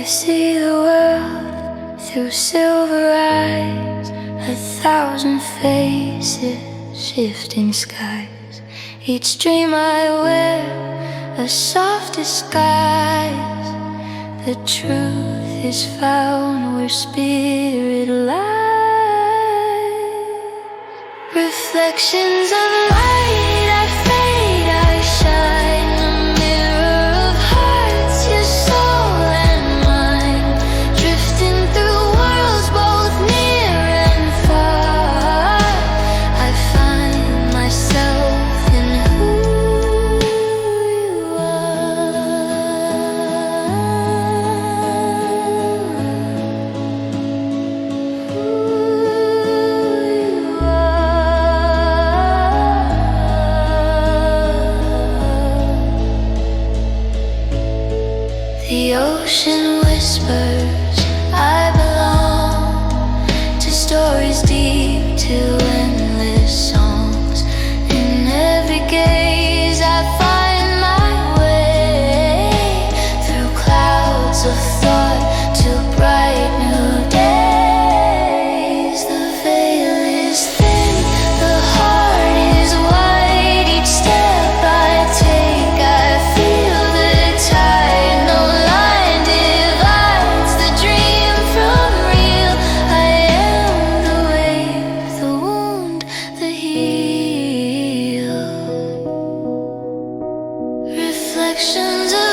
see the world through silver eyes, 1,000 faces, shifting skies. Each dream I wear a soft disguise. The truth is found where spirit lies. Reflections of light, I fade, I shine. A mirror of hearts, your soul and mine. Drifting through worlds both near and far, I find myself in who you The ocean whispers, I belong to stories deep, to endless songs. In every gaze I find my way, through clouds of thought to bright new days. The veil is thin, the heart is wide. Each step I take, I feel the tide. No line divides the dream from real. I am the wave, the wound, the heal. Reflections of